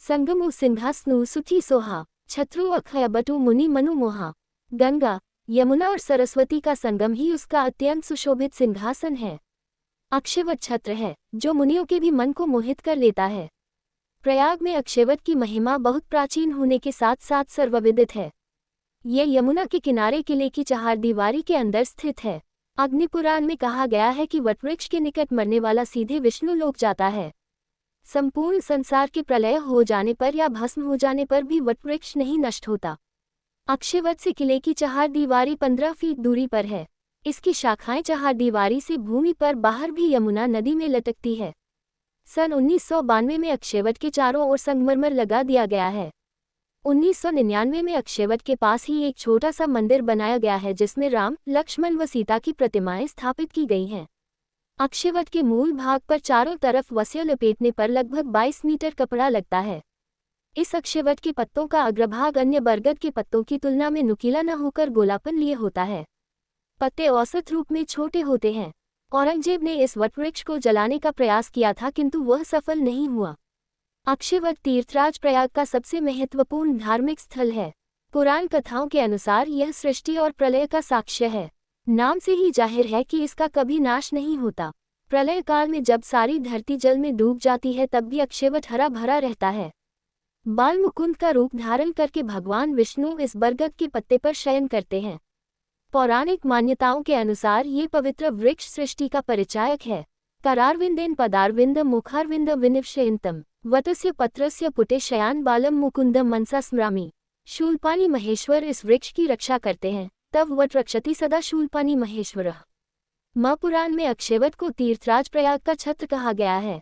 संगमु सिंहासनु सुखी सोहा, छत्रु अक्षय बटु मुनि मनु मोहा। गंगा, यमुना और सरस्वती का संगम ही उसका अत्यंत सुशोभित सिंहासन है। अक्षयवट छत्र है जो मुनियों के भी मन को मोहित कर लेता है। प्रयाग में अक्षयवट की महिमा बहुत प्राचीन होने के साथ साथ सर्वविदित है। यह यमुना के किनारे किले की चहारदीवारी के अंदर स्थित है। अग्निपुराण में कहा गया है कि वटवृक्ष के निकट मरने वाला सीधे विष्णु लोक जाता है। संपूर्ण संसार के प्रलय हो जाने पर या भस्म हो जाने पर भी वटवृक्ष नहीं नष्ट होता। अक्षयवट से किले की चहारदीवारी 15 फीट दूरी पर है। इसकी शाखाएं चहारदीवारी से भूमि पर बाहर भी यमुना नदी में लटकती है। सन 1992 में अक्षयवट के चारों ओर संगमरमर लगा दिया गया है। 1999 में अक्षयवट के पास ही एक छोटा सा मंदिर बनाया गया है जिसमें राम, लक्ष्मण व सीता की प्रतिमाएं स्थापित की गई हैं। अक्षयवट के मूल भाग पर चारों तरफ वस्त्र लपेटने पर लगभग 22 मीटर कपड़ा लगता है। इस अक्षयवट के पत्तों का अग्रभाग अन्य बरगद के पत्तों की तुलना में नुकीला न होकर गोलापन लिए होता है। पत्ते औसत रूप में छोटे होते हैं। औरंगजेब ने इस वटवृक्ष को जलाने का प्रयास किया था किंतु वह सफल नहीं हुआ। अक्षयवट तीर्थराज प्रयाग का सबसे महत्वपूर्ण धार्मिक स्थल है। पुराण कथाओं के अनुसार यह सृष्टि और प्रलय का साक्ष्य है। नाम से ही जाहिर है कि इसका कभी नाश नहीं होता। प्रलय काल में जब सारी धरती जल में डूब जाती है तब भी अक्षयवट हरा भरा रहता है। बाल मुकुंद का रूप धारण करके भगवान विष्णु इस बरगद के पत्ते पर शयन करते हैं। पौराणिक मान्यताओं के अनुसार ये पवित्र वृक्ष सृष्टि का परिचायक है। करारविंदेन पदारविंद मुखारविंद विनिवशयन्तम वटस्य पत्रस्य पुटे शयान बालम मुकुंदम मनसा स्मरामि। शूलपानी महेश्वर इस वृक्ष की रक्षा करते हैं, तब वट रक्षति सदा शूलपानी महेश्वरः। महापुराण में अक्षयवट को तीर्थराज प्रयाग का छत्र कहा गया है।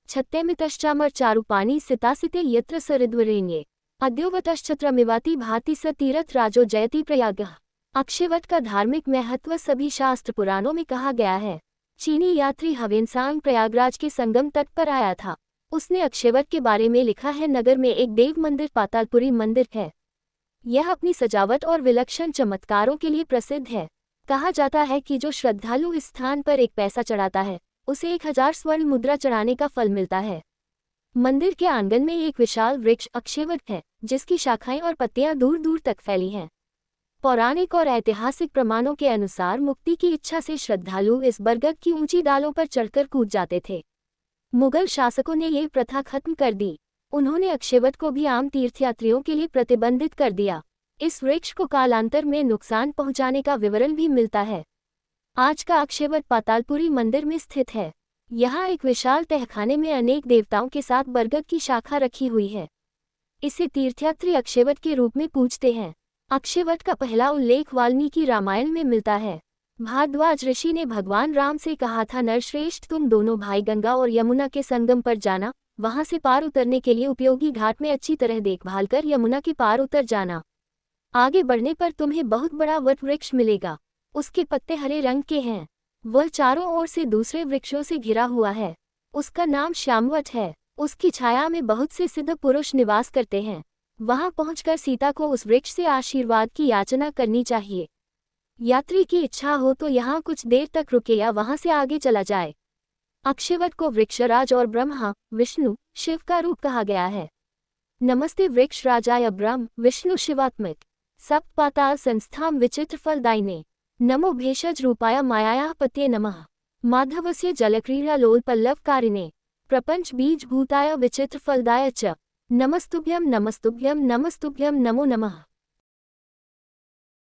छत्तेमितश्चामर चारुपानी सितासिते यत्र सरिद्वरेण्ये अद्योवतश्छत्रमिवाति भाति स तीरथ राजो जयति प्रयागः। अक्षयवट का धार्मिक महत्व सभी शास्त्र पुराणों में कहा गया है। चीनी यात्री हवेनसांग प्रयागराज के संगम तट पर आया था। उसने अक्षयवट के बारे में लिखा है, नगर में एक देव मंदिर पातालपुरी मंदिर है। यह अपनी सजावट और विलक्षण चमत्कारों के लिए प्रसिद्ध है। कहा जाता है कि जो श्रद्धालु इस स्थान पर 1 पैसा चढ़ाता है उसे 1000 स्वर्ण मुद्रा चढ़ाने का फल मिलता है। मंदिर के आंगन में एक विशाल वृक्ष अक्षयवट है जिसकी शाखाएं और पत्तियां दूर दूर तक फैली हैं। पौराणिक और ऐतिहासिक प्रमाणों के अनुसार मुक्ति की इच्छा से श्रद्धालु इस बरगद की ऊंची डालों पर चढ़कर कूद जाते थे। मुगल शासकों ने ये प्रथा खत्म कर दी। उन्होंने अक्षयवट को भी आम तीर्थयात्रियों के लिए प्रतिबंधित कर दिया। इस वृक्ष को कालांतर में नुकसान पहुंचाने का विवरण भी मिलता है। आज का अक्षयवट पातालपुरी मंदिर में स्थित है। यहाँ एक विशाल तहखाने में अनेक देवताओं के साथ बरगद की शाखा रखी हुई है। इसे तीर्थयात्री अक्षयवट के रूप में पूजते हैं। अक्षयवट का पहला उल्लेख वाल्मीकि रामायण में मिलता है। भारद्वाज ऋषि ने भगवान राम से कहा था, नरश्रेष्ठ तुम दोनों भाई गंगा और यमुना के संगम पर जाना, वहां से पार उतरने के लिए उपयोगी घाट में अच्छी तरह देखभाल कर यमुना के पार उतर जाना। आगे बढ़ने पर तुम्हें बहुत बड़ा वट वृक्ष मिलेगा। उसके पत्ते हरे रंग के हैं। वह चारों ओर से दूसरे वृक्षों से घिरा हुआ है। उसका नाम श्यामवट है। उसकी छाया में बहुत से सिद्ध पुरुष निवास करते हैं। वहां पहुंचकर सीता को उस वृक्ष से आशीर्वाद की याचना करनी चाहिए। यात्री की इच्छा हो तो यहाँ कुछ देर तक रुके या वहां से आगे चला जाए। अक्षयवट को वृक्षराज और ब्रह्मा, विष्णु, शिव का रूप कहा गया है। नमस्ते वृक्ष राजाय ब्रह्म विष्णु शिवात्मक सप्त पाताल संस्थाम विचित्र फलदायिने नमो भेषज रूपाय मायायाः पत्ये नमः माधवस्य जलक्रीड़ा लोल पल्लवकारिणे प्रपंच बीज भूताय विचित्र फलदाय च नमस्तुभ्यं नमस्तुभ्यं नमस्तुभ्यं नमो नमः।